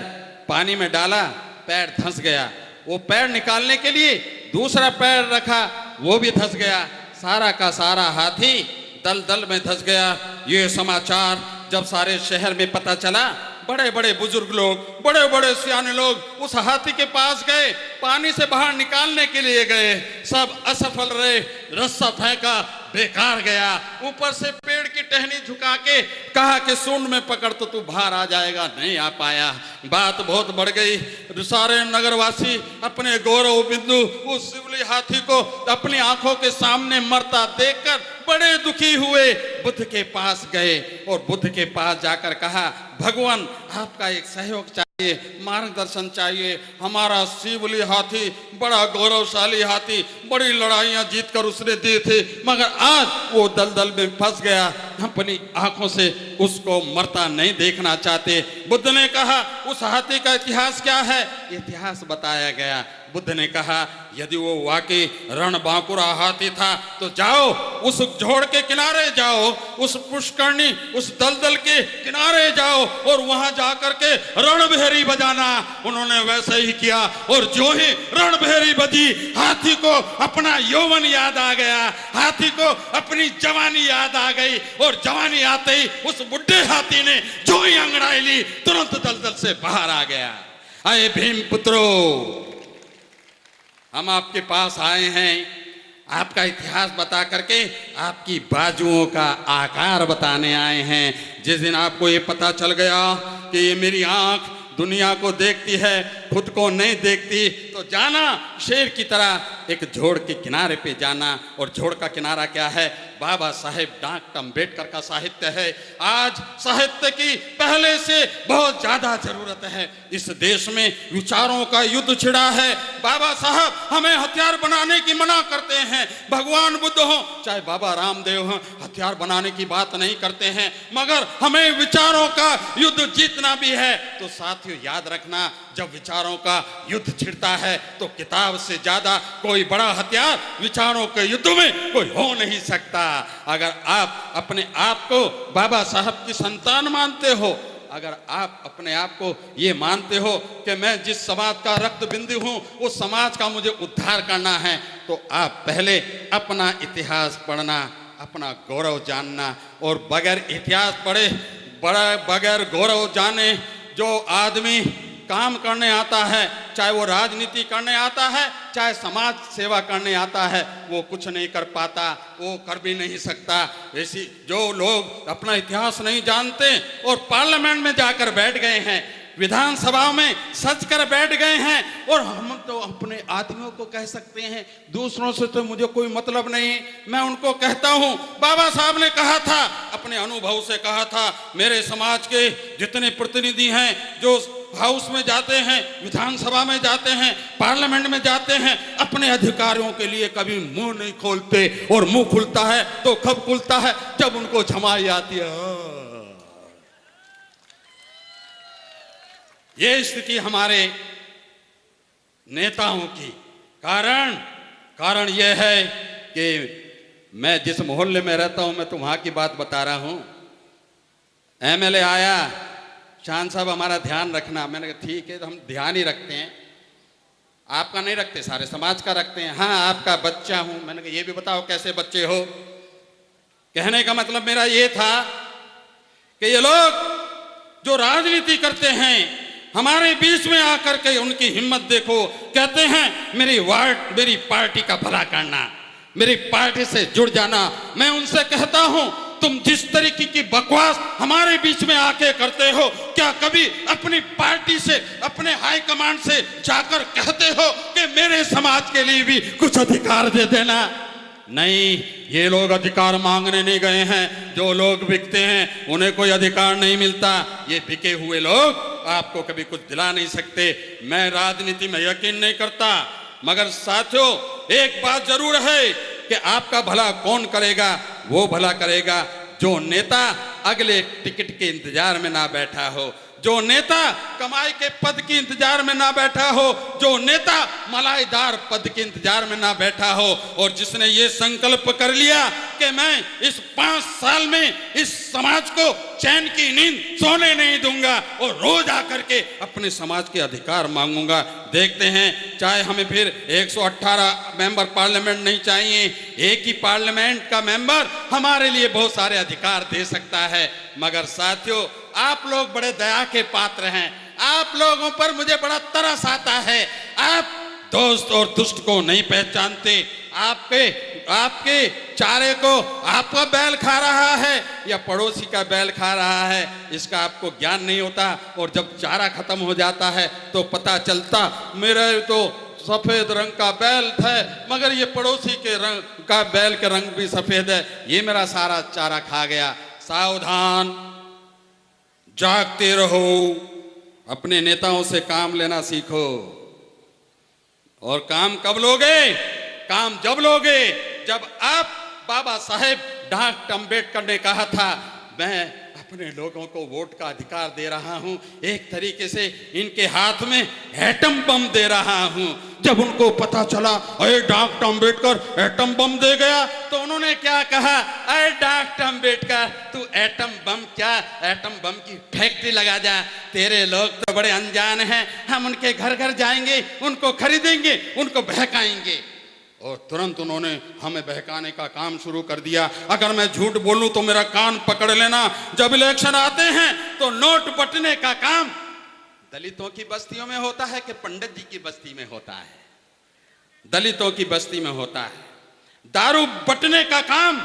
पानी में डाला, पैर धंस गया। वो पैर निकालने के लिए दूसरा पैर रखा, वो भी धंस गया। सारा का सारा हाथी दलदल में धंस गया। ये समाचार जब सारे शहर में पता चला, बड़े बड़े बुजुर्ग लोग, बड़े बड़े सियाने लोग उस हाथी के पास गए, पानी से बाहर निकालने के लिए गए, सब असफल रहे, रस्सा फेंका, बेकार गया। ऊपर से पेड़ की टहनी झुका के कहा कि सूंड में पकड़ तो तू बाहर आ जाएगा, नहीं आ पाया। बात बहुत बढ़ गई। सारे नगरवासी अपने गौरव बिंदु उस सिवली हाथी को अपनी आंखों के सामने मरता देखकर बड़े दुखी हुए, बुद्ध के पास गए और बुद्ध के पास जाकर कहा, भगवान आपका एक सहयोग चाहिए, मार्गदर्शन चाहिए। हमारा सिवली हाथी बड़ा गौरवशाली हाथी, बड़ी लड़ाइयां जीतकर उसने दी थी, मगर आज वो दलदल में फंस गया, अपनी आंखों से उसको मरता नहीं देखना चाहते। बुद्ध ने कहा, उस हाथी का इतिहास क्या है? इतिहास बताया गया। बुद्ध ने कहा, यदि वो वाकई रणबांकुरा हाथी था तो जाओ उस झोड़ के किनारे जाओ, उस पुष्करणी, उस दलदल के किनारे जाओ और वहां जाकर के रणभेरी बजाना। उन्होंने वैसे ही किया और जो ही रणभेरी बजी, हाथी को अपना यौवन याद आ गया, हाथी को अपनी जवानी याद आ गई, और जवानी आते ही उस बुढ़े हाथी ने जो ही अंगड़ाई ली, तुरंत दलदल से बाहर आ गया। अये भीम पुत्रो, हम आपके पास आए हैं आपका इतिहास बता करके आपकी बाजुओं का आकार बताने आए हैं। जिस दिन आपको ये पता चल गया कि ये मेरी आंख दुनिया को देखती है, खुद को नहीं देखती, तो जाना शेर की तरह एक झोड़ के किनारे पे जाना। और झोड़ का किनारा क्या है? बाबा साहेब डॉक्टर अम्बेडकर का साहित्य है। आज साहित्य की पहले से बहुत ज्यादा जरूरत है। इस देश में विचारों का युद्ध छिड़ा है। बाबा साहब हमें हथियार बनाने की मना करते हैं। भगवान बुद्ध हो चाहे बाबा रामदेव हो, हथियार बनाने की बात नहीं करते हैं, मगर हमें विचारों का युद्ध जीतना भी है। तो साथियों याद रखना, जब विचारों का युद्ध छिड़ता है तो किताब से ज्यादा कोई बड़ा हथियार विचारों के युद्ध में कोई हो नहीं सकता। अगर आप अपने आप को बाबा साहब की संतान मानते हो, अगर आप अपने आप को ये मानते हो कि मैं जिस समाज का रक्त बिंदु हूं उस समाज का मुझे उद्धार करना है, तो आप पहले अपना इतिहास पढ़ना, अपना गौरव जानना। और बगैर इतिहास पढ़े, बगैर गौरव जाने जो आदमी काम करने आता है, चाहे वो राजनीति करने आता है, चाहे समाज सेवा करने आता है, वो कुछ नहीं कर पाता, वो कर भी नहीं सकता। ऐसी जो लोग अपना इतिहास नहीं जानते और पार्लियामेंट में जाकर बैठ गए हैं, विधानसभा में सज कर बैठ गए हैं, और हम तो अपने आदमियों को कह सकते हैं, दूसरों से तो मुझे कोई मतलब नहीं। मैं उनको कहता हूं, बाबा साहब ने कहा था, अपने अनुभव से कहा था, मेरे समाज के जितने प्रतिनिधि हैं जो हाउस में जाते हैं, विधानसभा में जाते हैं, पार्लियामेंट में जाते हैं, अपने अधिकारियों के लिए कभी मुंह नहीं खोलते, और मुंह खुलता है तो कब खुलता है? जब उनको झमाई आती है। ये स्थिति हमारे नेताओं की कारण यह है कि मैं जिस मोहल्ले में रहता हूं, मैं तो वहां की बात बता रहा हूं। एमएलए आया, शान साहब हमारा ध्यान रखना। मैंने कहा ठीक है, तो हम ध्यान ही रखते हैं। आपका नहीं रखते, सारे समाज का रखते हैं। हाँ, आपका बच्चा हूं। मैंने कहा ये भी बताओ कैसे बच्चे हो। कहने का मतलब मेरा ये था कि ये लोग जो राजनीति करते हैं, हमारे बीच में आकर के उनकी हिम्मत देखो। कहते हैं मेरी पार्टी का भला करना, मेरी पार्टी से जुड़ जाना। मैं उनसे कहता हूं, तुम जिस तरीके की बकवास हमारे बीच में आके करते हो, क्या कभी अपनी पार्टी से, अपने हाईकमांड से जाकर कहते हो कि मेरे समाज के लिए भी कुछ अधिकार दे देना? नहीं, ये लोग अधिकार मांगने नहीं गए हैं। जो लोग बिकते हैं उन्हें कोई अधिकार नहीं मिलता। ये बिके हुए लोग आपको कभी कुछ दिला नहीं सकते। मैं राजनीति में यकीन नहीं करता, मगर साथियों एक बात जरूर है कि आपका भला कौन करेगा? वो भला करेगा जो नेता अगले टिकट के इंतजार में ना बैठा हो, जो नेता कमाई के पद के इंतजार में ना बैठा हो, जो नेता मलाईदार पद के इंतजार में ना बैठा हो, और जिसने ये संकल्प कर लिया कि मैं इस 5 साल में इस समाज को चैन की नींद सोने नहीं दूंगा और रोज आकर के अपने समाज के अधिकार मांगूंगा। देखते हैं, चाहे हमें फिर 118 मेंबर पार्लियामेंट नहीं चाहिए, एक ही पार्लियामेंट का मेंबर हमारे लिए बहुत सारे अधिकार दे सकता है। मगर साथियों, आप लोग बड़े दया के पात्र हैं। आप लोगों पर मुझे बड़ा तरस आता है। आप दोस्त और दुष्ट को नहीं पहचानते। आपके चारे को आपका बैल खा रहा है या पड़ोसी का बैल खा रहा है, इसका आपको ज्ञान नहीं होता। और जब चारा खत्म हो जाता है तो पता चलता मेरे तो सफेद रंग का बैल था, मगर ये पड़ोसी के रंग का बैल का रंग भी सफेद है, ये मेरा सारा चारा खा गया। सावधान, जागते रहो, अपने नेताओं से काम लेना सीखो। और काम कब लोगे? काम जब लोगे जब आप, बाबा साहेब डॉक्टर अम्बेडकर ने कहा था, मैं अपने लोगों को वोट का अधिकार दे रहा हूं, एक तरीके से इनके हाथ में एटम बम दे रहा हूं। जब उनको पता चला अरे डॉक्टर अम्बेडकर एटम बम दे गया, तो उन्होंने क्या कहा, अरे डॉक्टर अम्बेडकर तू एटम बम क्या, एटम बम की फैक्ट्री लगा जा। तेरे लोग तो बड़े अनजान हैं, हम उनके घर घर जाएंगे, उनको खरीदेंगे, उनको बहकाएंगे। और तुरंत उन्होंने हमें बहकाने का काम शुरू कर दिया। अगर मैं झूठ बोलूं तो मेरा कान पकड़ लेना। जब इलेक्शन आते हैं तो नोट बंटने का काम दलितों की बस्तियों में होता है कि पंडित जी की बस्ती में होता है? दलितों की बस्ती में होता है। दारू बंटने का काम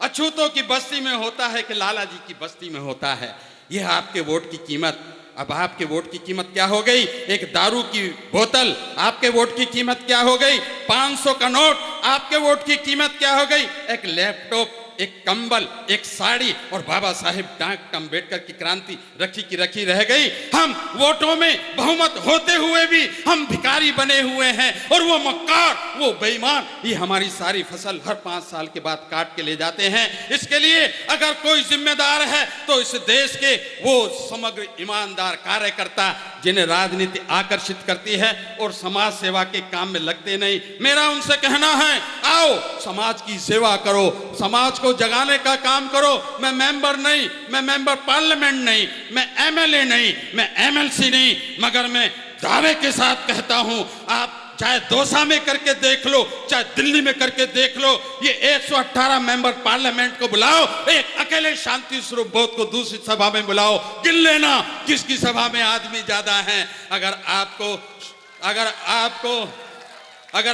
अछूतों की बस्ती में होता है कि लाला जी की बस्ती में होता है? यह आपके वोट की कीमत। अब आपके वोट की कीमत क्या हो गई? एक दारू की बोतल। आपके वोट की कीमत क्या हो गई? 500 का नोट। आपके वोट की कीमत क्या हो गई? एक लैपटॉप, एक कंबल, एक साड़ी। और बाबा साहेब डॉक्टर अम्बेडकर की क्रांति रखी की रखी रह गई। हम वोटों में बहुमत होते हुए भी हम भिखारी बने हुए हैं। और वो मक्कार, वो बेईमान, ये हमारी सारी फसल हर 5 साल के बाद काट के ले जाते हैं। इसके लिए अगर कोई जिम्मेदार है तो इस देश के वो समग्र ईमानदार कार्यकर्ता जिन्हें राजनीति आकर्षित करती है और समाज सेवा के काम में लगते नहीं। मेरा उनसे कहना है, आओ समाज की सेवा करो, समाज को जगाने का काम करो। मैं मेंबर नहीं, मैं मेंबर पार्लियामेंट नहीं, मैं एमएलए नहीं, मैं एमएलसी नहीं, मगर मैं दावे के साथ कहता हूं, आप चाहे दौसा में करके देख लो, चाहे दिल्ली में करके देख लो, ये 118 मेंबर पार्लियामेंट को बुलाओ, एक अकेले शांति स्वरूप बोध को दूसरी सभा में बुलाओ, गिन लेना किसकी सभा में आदमी ज्यादा हैं। अगर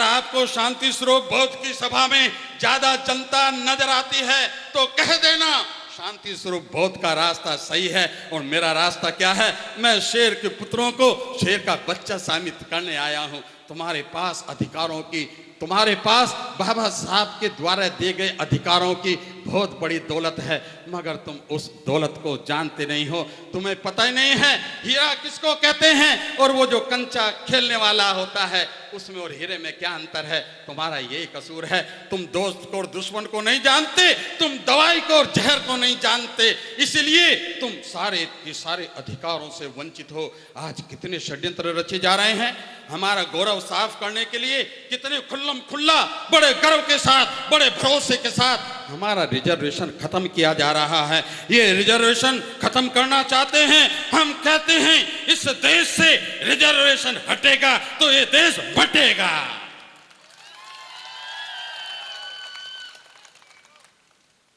आपको शांति स्वरूप बोध की सभा में ज्यादा जनता नजर आती है तो कह देना शांति स्वरूप बोध का रास्ता सही है और मेरा रास्ता क्या है? मैं शेर के पुत्रों को शेर का बच्चा साबित करने आया हूं। तुम्हारे पास अधिकारों की, तुम्हारे पास बाबा साहब के द्वारा दिए गए अधिकारों की बहुत बड़ी दौलत है, मगर तुम उस दौलत को जानते नहीं हो। तुम्हें पता ही नहीं है हीरा किसको कहते हैं, और वो जो कंचा खेलने वाला होता है उसमें और हीरे में क्या अंतर है। तुम्हारा यही कसूर है, तुम दोस्त को और दुश्मन को नहीं जानते, तुम दवाई को और जहर को नहीं जानते, इसलिए तुम सारे के सारे अधिकारों से वंचित हो। आज कितने षड्यंत्र रचे जा रहे हैं। हमारा गौरव साफ करने के लिए कितने खुल्लम खुल्ला बड़े गर्व के साथ बड़े भरोसे के साथ हमारा रिजर्वेशन खत्म किया जा रहा है। ये रिजर्वेशन खत्म करना चाहते हैं। हम कहते हैं इस देश से रिजर्वेशन हटेगा तो ये देश बटेगा।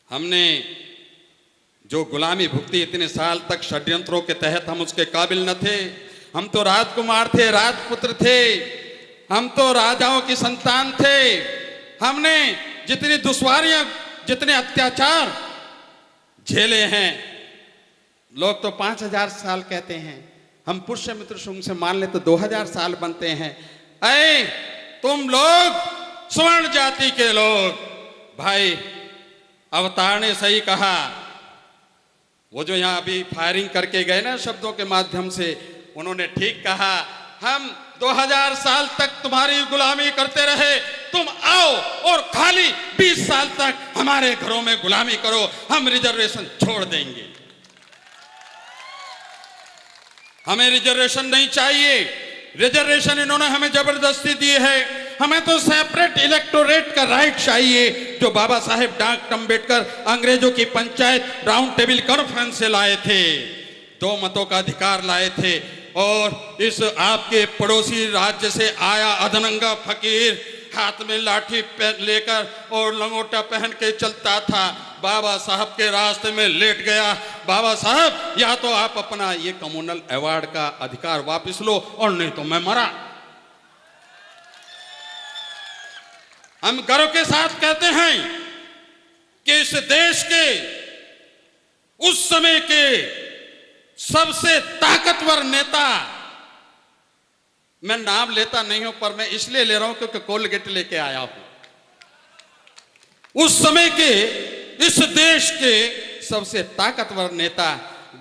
हमने जो गुलामी भुगती इतने साल तक षड्यंत्रों के तहत, हम उसके काबिल न थे। हम तो राजकुमार थे, राजपुत्र थे, हम तो राजाओं की संतान थे। हमने जितनी दुश्वारियां, जितने अत्याचार झेले हैं, लोग तो 5000 साल कहते हैं, हम पुष्यमित्र शुंग से मान ले तो 2000 साल बनते हैं। ऐ तुम लोग स्वर्ण जाति के लोग, भाई अवतार ने सही कहा। वो जो यहां अभी फायरिंग करके गए ना शब्दों के माध्यम से, उन्होंने ठीक कहा। हम 2000 साल तक तुम्हारी गुलामी करते रहे, तुम आओ और खाली 20 साल तक हमारे घरों में गुलामी करो, हम रिजर्वेशन छोड़ देंगे। हमें रिजर्वेशन नहीं चाहिए। रिजर्वेशन इन्होंने हमें जबरदस्ती दी है। हमें तो सेपरेट इलेक्टोरेट का राइट चाहिए, जो बाबा साहेब डॉक्टर अम्बेडकर अंग्रेजों की पंचायत राउंड टेबल कॉन्फ्रेंस से लाए थे। 2 मतों का अधिकार लाए थे। और इस आपके पड़ोसी राज्य से आया अधनंगा फकीर हाथ में लाठी लेकर और लंगोटा पहन के चलता था, बाबा साहब के रास्ते में लेट गया। बाबा साहब, या तो आप अपना ये कम्युनल अवार्ड का अधिकार वापस लो और नहीं तो मैं मरा। हम गर्व के साथ कहते हैं कि इस देश के उस समय के सबसे ताकतवर नेता, मैं नाम लेता नहीं हूं पर मैं इसलिए ले रहा हूं क्योंकि कोलगेट लेके आया हूं, उस समय के इस देश के सबसे ताकतवर नेता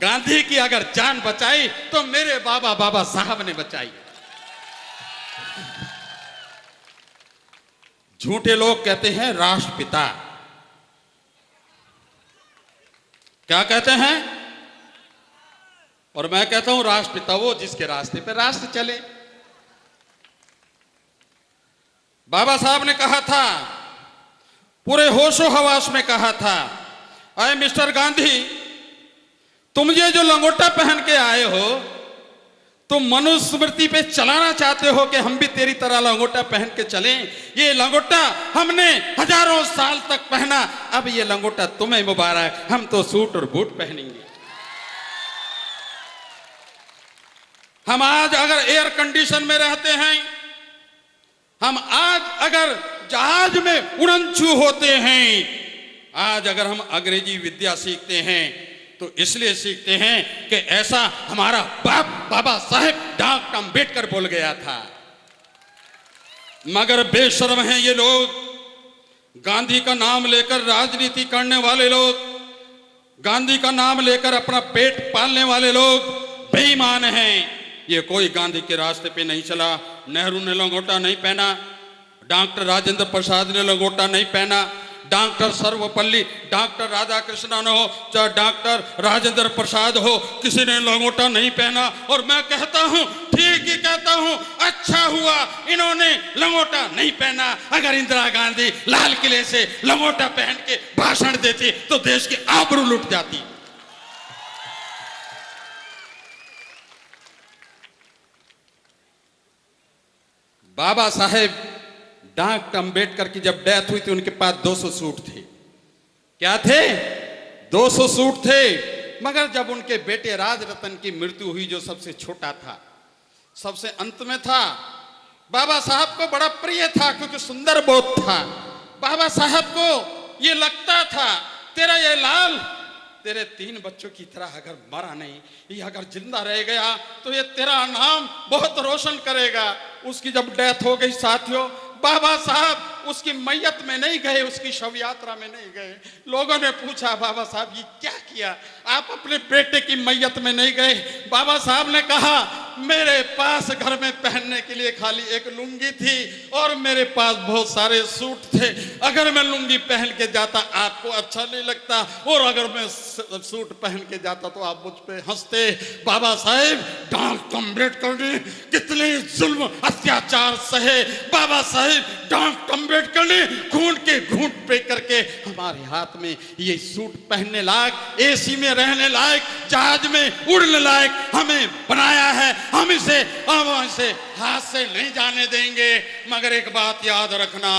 गांधी की अगर जान बचाई तो मेरे बाबा साहब ने बचाई। झूठे लोग कहते हैं राष्ट्रपिता, क्या कहते हैं? और मैं कहता हूं राष्ट्रपिता वो जिसके रास्ते पे राष्ट्र चले। बाबा साहब ने कहा था, पूरे होशो हवास में कहा था, अरे मिस्टर गांधी, तुम ये जो लंगोटा पहन के आए हो, तुम मनुस्मृति पे चलाना चाहते हो कि हम भी तेरी तरह लंगोटा पहन के चलें। ये लंगोटा हमने हजारों साल तक पहना, अब ये लंगोटा तुम्हें मुबारक, हम तो सूट और बूट पहनेंगे। हम आज अगर एयर कंडीशन में रहते हैं, हम आज अगर जहाज में उड़नछू होते हैं, आज अगर हम अंग्रेजी विद्या सीखते हैं तो इसलिए सीखते हैं कि ऐसा हमारा बाप बाबा साहेब डॉक्टर अम्बेडकर बोल गया था। मगर बेशर्म हैं ये लोग, गांधी का नाम लेकर राजनीति करने वाले लोग, गांधी का नाम लेकर अपना पेट पालने वाले लोग बेईमान हैं। ये कोई गांधी के रास्ते पे नहीं चला। नेहरू ने लंगोटा नहीं पहना, डॉक्टर राजेंद्र प्रसाद ने लंगोटा नहीं पहना, डॉक्टर सर्वपल्ली, डॉक्टर राधा कृष्णन हो चाहे डॉक्टर राजेंद्र प्रसाद हो, किसी ने लंगोटा नहीं पहना। और मैं कहता हूं, ठीक ही कहता हूं, अच्छा हुआ इन्होंने लंगोटा नहीं पहना। अगर इंदिरा गांधी लाल किले से लंगोटा पहन के भाषण देती तो देश की आबरू लुट जाती। बाबा साहेब डॉक्टर अम्बेडकर की जब डेथ हुई थी, उनके पास 200 सूट थे। क्या थे? 200 सूट थे। मगर जब उनके बेटे राजरतन की मृत्यु हुई, जो सबसे छोटा था, सबसे अंत में था, बाबा साहब को बड़ा प्रिय था क्योंकि सुंदर बहुत था। बाबा साहब को ये लगता था, तेरा ये लाल तेरे 3 बच्चों की तरह अगर मरा नहीं, ये अगर जिंदा रह गया तो ये तेरा नाम बहुत रोशन करेगा। उसकी जब डेथ हो गई साथियों, बाबा साहब उसकी मैयत में नहीं गए, उसकी शव यात्रा में नहीं गए। लोगों ने पूछा, बाबा साहब ये क्या किया, आप अपने बेटे की मैयत में नहीं गए? बाबा साहब ने कहा, मेरे पास घर में पहनने के लिए खाली एक लुंगी थी और मेरे पास बहुत सारे सूट थे। अगर मैं लुंगी पहन के जाता आपको अच्छा नहीं लगता, और अगर मैं सूट पहन के जाता तो आप मुझ पे हंसते। बाबा साहेब डॉक्टर अम्बेडकर ने कितने जुल्म अत्याचार सहे। बाबा साहेब डॉक्टर अम्बेडकर ने खून के घूंट पे करके हमारे हाथ में ये सूट पहनने लायक, एसी में रहने लायक, जहाज में उड़ने लायक हमें बनाया है। हम इसे हाथ से नहीं जाने देंगे। मगर एक बात याद रखना,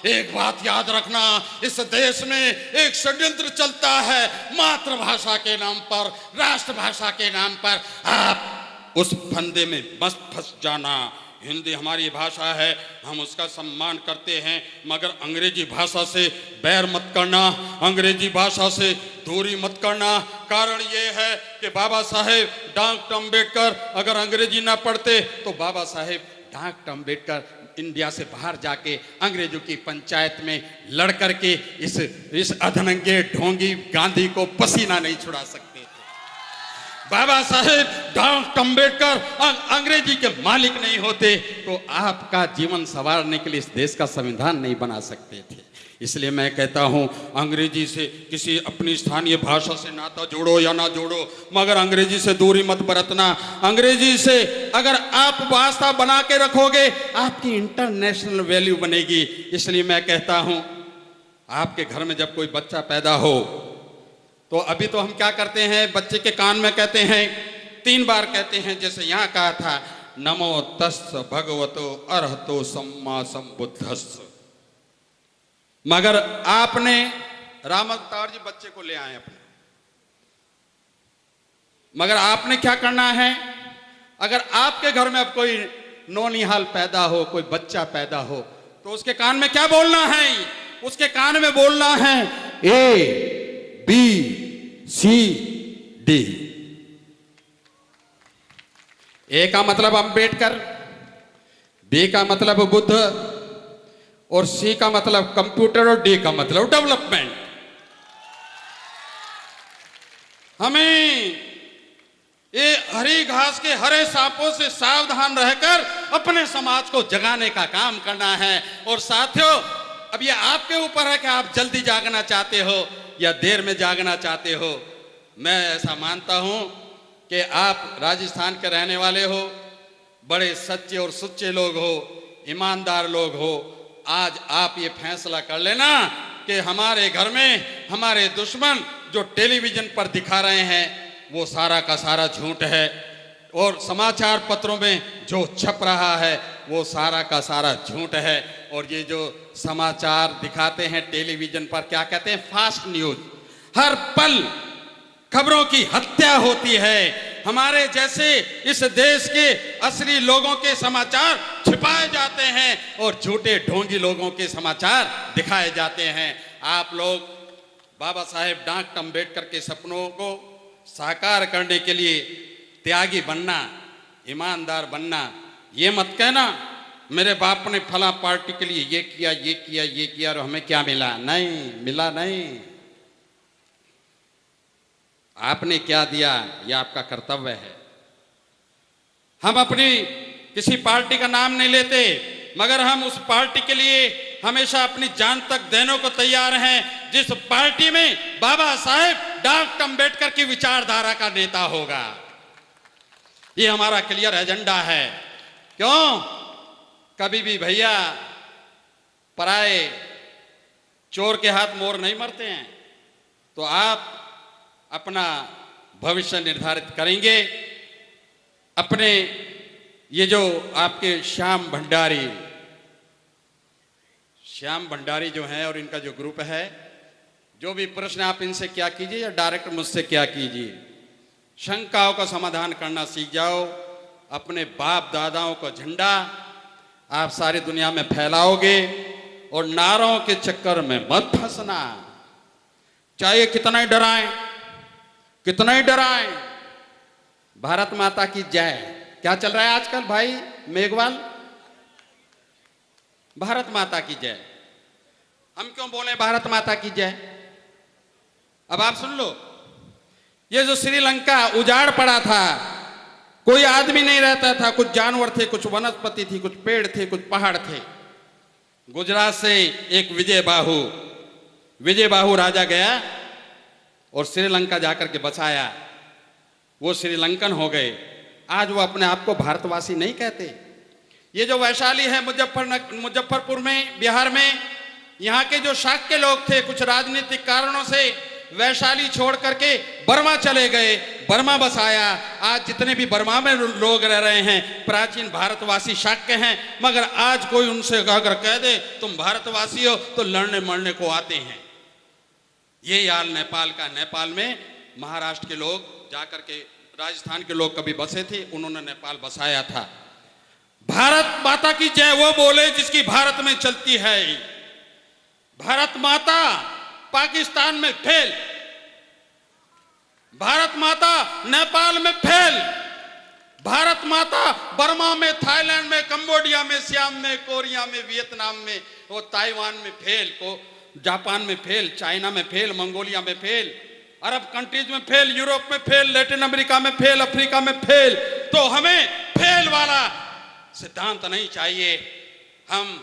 एक बात याद रखना, इस देश में एक षड्यंत्र चलता है मातृभाषा के नाम पर, राष्ट्रभाषा के नाम पर। आप उस फंदे में मत फंस जाना। हिंदी हमारी भाषा है, हम उसका सम्मान करते हैं, मगर अंग्रेजी भाषा से बैर मत करना, अंग्रेजी भाषा से दूरी मत करना। कारण ये है कि बाबा साहेब डॉक्टर अम्बेडकर अगर अंग्रेजी ना पढ़ते तो बाबा साहेब डॉक्टर अम्बेडकर इंडिया से बाहर जाके अंग्रेजों की पंचायत में लड़ करके इस अधनंगे ढोंगी गांधी को पसीना नहीं छुड़ा सकते। बाबा साहेब डॉक्टर अम्बेडकर अंग्रेजी के मालिक नहीं होते तो आपका जीवन संवारने के लिए इस देश का संविधान नहीं बना सकते थे। इसलिए मैं कहता हूं, अंग्रेजी से किसी अपनी स्थानीय भाषा से नाता जोड़ो या ना जोड़ो, मगर अंग्रेजी से दूरी मत बरतना। अंग्रेजी से अगर आप वास्ता बना के रखोगे आपकी इंटरनेशनल वैल्यू बनेगी। इसलिए मैं कहता हूं, आपके घर में जब कोई बच्चा पैदा हो तो अभी तो हम क्या करते हैं, बच्चे के कान में कहते हैं, 3 बार कहते हैं, जैसे यहाँ कहा था, नमो तस् भगवतो अरहतो सम्मा सम्बुद्धस्स। मगर आपने राम अवतार जी बच्चे को ले आए अपने, मगर आपने क्या करना है, अगर आपके घर में अब कोई नौनिहाल पैदा हो, कोई बच्चा पैदा हो, तो उसके कान में क्या बोलना है, उसके कान में बोलना है A B C D। ए का मतलब अम्बेडकर, बी का मतलब बुद्ध, और सी का मतलब कंप्यूटर, और डी का मतलब डेवलपमेंट। हमें ये हरी घास के हरे सांपों से सावधान रहकर अपने समाज को जगाने का काम करना है। और साथियों, अब ये आपके ऊपर है कि आप जल्दी जागना चाहते हो या देर में जागना चाहते हो। मैं ऐसा मानता हूं कि आप राजस्थान के रहने वाले हो, बड़े सच्चे और सुच्चे लोग हो, ईमानदार लोग हो। आज आप ये फैसला कर लेना कि हमारे घर में हमारे दुश्मन जो टेलीविजन पर दिखा रहे हैं वो सारा का सारा झूठ है, और समाचार पत्रों में जो छप रहा है वो सारा का सारा झूठ है। और ये जो समाचार दिखाते हैं टेलीविजन पर, क्या कहते हैं, फास्ट न्यूज। हर पल खबरों की हत्या होती है। हमारे जैसे इस देश के असली लोगों के समाचार छिपाए जाते हैं और झूठे ढोंगी लोगों के समाचार दिखाए जाते हैं। आप लोग बाबा साहेब डॉक्टर अम्बेडकर के सपनों को साकार करने के लिए त्यागी बनना, ईमानदार बनना। ये मत कहना मेरे बाप ने फला पार्टी के लिए ये किया, ये किया, ये किया और हमें क्या मिला। नहीं मिला, नहीं। आपने क्या दिया ये आपका कर्तव्य है। हम अपनी किसी पार्टी का नाम नहीं लेते, मगर हम उस पार्टी के लिए हमेशा अपनी जान तक देने को तैयार हैं जिस पार्टी में बाबा साहेब डॉक्टर अम्बेडकर की विचारधारा का नेता होगा। ये हमारा क्लियर एजेंडा है। क्यों? कभी भी भैया पराए चोर के हाथ मोर नहीं मरते हैं। तो आप अपना भविष्य निर्धारित करेंगे। अपने ये जो आपके श्याम भंडारी जो हैं और इनका जो ग्रुप है, जो भी प्रश्न आप इनसे क्या कीजिए या डायरेक्ट मुझसे क्या कीजिए, शंकाओं का समाधान करना सीख जाओ। अपने बाप दादाओं का झंडा आप सारी दुनिया में फैलाओगे और नारों के चक्कर में मत फंसना। चाहे कितना ही डराएं, कितना ही डराएं। भारत माता की जय। क्या चल रहा है आजकल भाई मेघवाल? भारत माता की जय। हम क्यों बोले भारत माता की जय? अब आप सुन लो, ये जो श्रीलंका उजाड़ पड़ा था कोई आदमी नहीं रहता था, कुछ जानवर थे, कुछ वनस्पति थी, कुछ पेड़ थे, कुछ पहाड़ थे। गुजरात से एक विजय बाहु राजा गया और श्रीलंका जाकर के बसाया। वो श्रीलंकन हो गए। आज वो अपने आप को भारतवासी नहीं कहते। ये जो वैशाली है मुजफ्फरपुर में, बिहार में, यहाँ के जो शाक्य लोग थे, कुछ राजनीतिक कारणों से वैशाली छोड़ करके बर्मा चले गए, बर्मा बसाया। आज जितने भी बर्मा में लोग रह रहे हैं प्राचीन भारतवासी शाक्य हैं, मगर आज कोई उनसे अगर कह दे तुम भारतवासी हो तो लड़ने मरने को आते हैं। ये हाल नेपाल का। नेपाल में महाराष्ट्र के लोग जाकर के, राजस्थान के लोग कभी बसे थे, उन्होंने नेपाल बसाया था। भारत माता की जय वो बोले जिसकी भारत में चलती है। भारत माता पाकिस्तान में फेल, भारत माता नेपाल में फेल, भारत माता बर्मा में, थाईलैंड में, कंबोडिया में, सियाम में, कोरिया में, वियतनाम में, वो ताइवान में फेल, को जापान में फेल, चाइना में फेल, मंगोलिया में फेल, अरब कंट्रीज में फेल, यूरोप में फेल, लैटिन अमेरिका में फेल, अफ्रीका में फेल। तो हमें फेल वाला सिद्धांत नहीं चाहिए। हम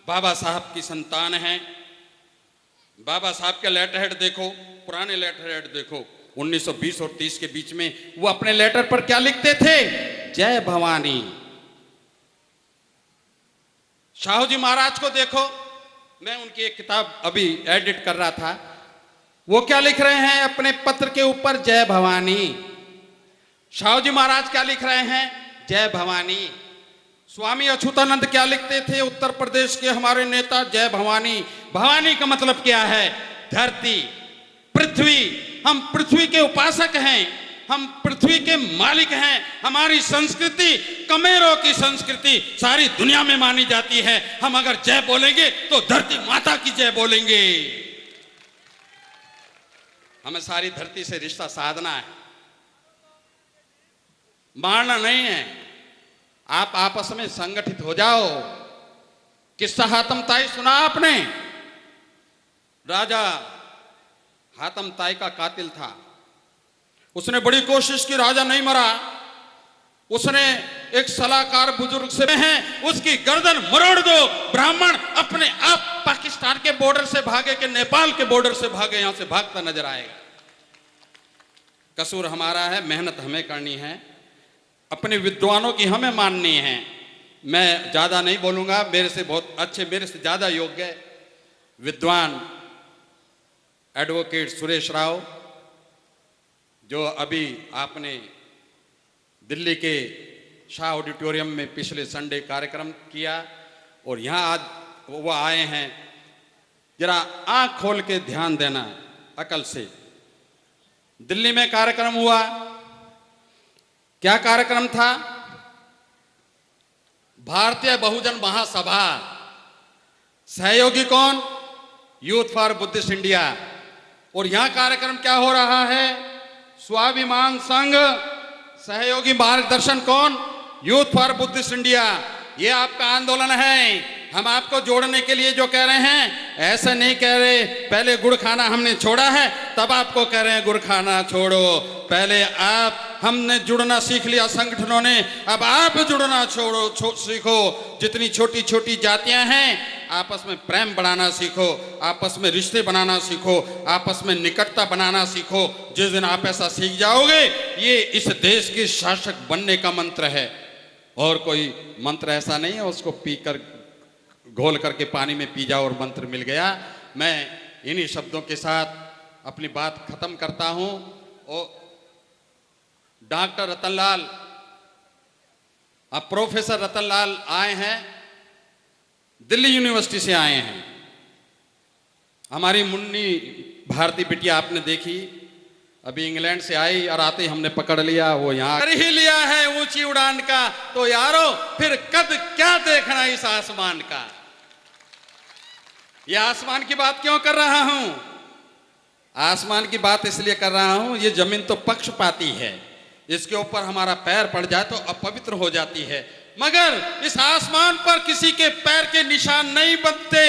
बाबा साहब की संतान हैं। बाबा साहब के लेटर हेड देखो, पुराने लेटर हेड देखो 1920 और 30 के बीच में, वो अपने लेटर पर क्या लिखते थे? जय भवानी। शाहू जी महाराज को देखो, मैं उनकी एक किताब अभी एडिट कर रहा था, वो क्या लिख रहे हैं अपने पत्र के ऊपर? जय भवानी। शाहू जी महाराज क्या लिख रहे हैं? जय भवानी। स्वामी अच्युतानंद क्या लिखते थे? उत्तर प्रदेश के हमारे नेता, जय भवानी। भवानी का मतलब क्या है? धरती, पृथ्वी। हम पृथ्वी के उपासक हैं, हम पृथ्वी के मालिक हैं। हमारी संस्कृति कमेरों की संस्कृति सारी दुनिया में मानी जाती है। हम अगर जय बोलेंगे तो धरती माता की जय बोलेंगे। हमें सारी धरती से रिश्ता साधना है, मारना नहीं है। आप आपस में संगठित हो जाओ। किस्सा हातम ताई सुना आपने? राजा हातम ताई का कातिल था, उसने बड़ी कोशिश की, राजा नहीं मरा। उसने एक सलाहकार बुजुर्ग से हैं, उसकी गर्दन मरोड़ दो। ब्राह्मण अपने आप पाकिस्तान के बॉर्डर से भागे कि नेपाल के बॉर्डर से भागे, यहां से भागता नजर आएगा। कसूर हमारा है, मेहनत हमें करनी है, अपने विद्वानों की हमें माननी है। मैं ज्यादा नहीं बोलूंगा, मेरे से बहुत अच्छे, मेरे से ज्यादा योग्य विद्वान एडवोकेट सुरेश राव, जो अभी आपने दिल्ली के शाह ऑडिटोरियम में पिछले संडे कार्यक्रम किया और यहाँ आज वो आए हैं। जरा आंख खोल के ध्यान देना अकल से। दिल्ली में कार्यक्रम हुआ, क्या कार्यक्रम था? भारतीय बहुजन महासभा। सहयोगी कौन? Youth for Buddhist India. और यहां कार्यक्रम क्या हो रहा है? स्वाभिमान संघ। सहयोगी मार्गदर्शन कौन? Youth for Buddhist India. ये आपका आंदोलन है। हम आपको जोड़ने के लिए जो कह रहे हैं, ऐसे नहीं कह रहे पहले गुड़ खाना हमने छोड़ा है तब आपको कह रहे हैं गुड़ खाना छोड़ो। पहले आप, हमने जुड़ना सीख लिया संगठनों ने, अब आप जुड़ना सीखो। जितनी छोटी छोटी जातियां हैं आपस में प्रेम बढ़ाना सीखो, आपस में रिश्ते बनाना सीखो, आपस में निकटता बनाना सीखो। जिस दिन आप ऐसा सीख जाओगे, ये इस देश के शासक बनने का मंत्र है। और कोई मंत्र ऐसा नहीं है उसको पीकर घोल करके पानी में पी जाओ और मंत्र मिल गया। मैं इन्हीं शब्दों के साथ अपनी बात खत्म करता हूं। और डॉक्टर रतनलाल, अब प्रोफेसर रतनलाल आए हैं, दिल्ली यूनिवर्सिटी से आए हैं। हमारी मुन्नी भारती बिटिया आपने देखी, अभी इंग्लैंड से आई और आते ही हमने पकड़ लिया, वो यहाँ कर ही लिया है ऊंची उड़ान का। तो यारो फिर कद क्या देखना इस आसमान का? ये आसमान की बात क्यों कर रहा हूं? आसमान की बात इसलिए कर रहा हूं, ये जमीन तो पक्षपाती है, इसके ऊपर हमारा पैर पड़ जाए तो अपवित्र हो जाती है। मगर इस आसमान पर किसी के पैर के निशान नहीं बनते।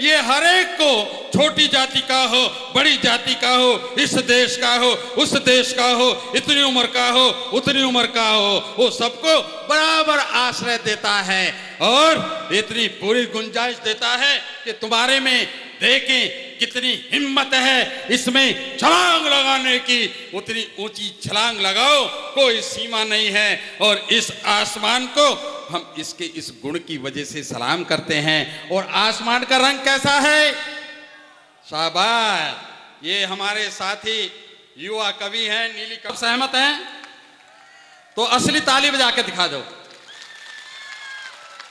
ये हर एक को, छोटी जाति का हो, बड़ी जाति का हो, इस देश का हो, उस देश का हो, इतनी उम्र का हो, उतनी उम्र का हो, वो सबको बराबर आश्रय देता है और इतनी पूरी गुंजाइश देता है कि तुम्हारे में देखें कितनी हिम्मत है इसमें छलांग लगाने की, उतनी ऊंची छलांग लगाओ, कोई सीमा नहीं है। और इस आसमान को हम इसके इस गुण की वजह से सलाम करते हैं। और आसमान का रंग कैसा है? शाबाश, ये हमारे साथी युवा कवि हैं नीली कवि, सहमत हैं? तो असली ताली बजा के दिखा दो।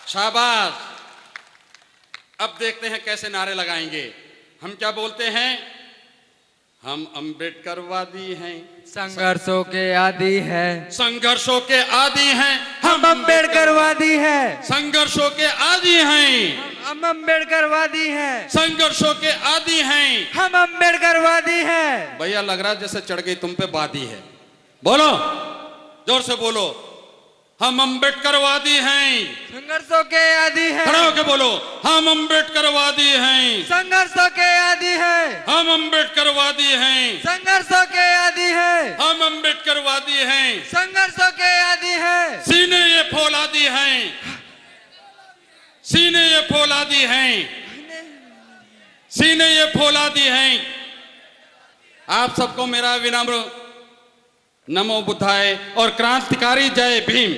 शाबाश। अब देखते हैं कैसे नारे लगाएंगे। हम क्या बोलते हैं? हम अम्बेडकरवादी हैं, संघर्षों के आदी हैं, संघर्षों के आदी हैं, हम अम्बेडकरवादी हैं, संघर्षों के आदी हैं, हम अम्बेडकरवादी हैं, संघर्षों के आदी हैं, हम अम्बेडकरवादी हैं। भैया लग रहा है जैसे चढ़ गई तुम पे वादी है। बोलो, जोर से बोलो, हम अम्बेडकरवादी हैं, संघर्षों के आदी हैं। खड़े होके बोलो, हम अम्बेडकरवादी हैं, संघर्षों के आदी हैं, हम अम्बेडकरवादी हैं, संघर्षों के आदी हैं, हम अम्बेडकरवादी हैं, संघर्षों के आदी हैं। सीने ये फौलादी हैं, सीने ये फौलादी हैं, सीने ये फौलादी हैं। आप सबको मेरा विनम्र नमो बुद्धाय और क्रांतिकारी जय भीम।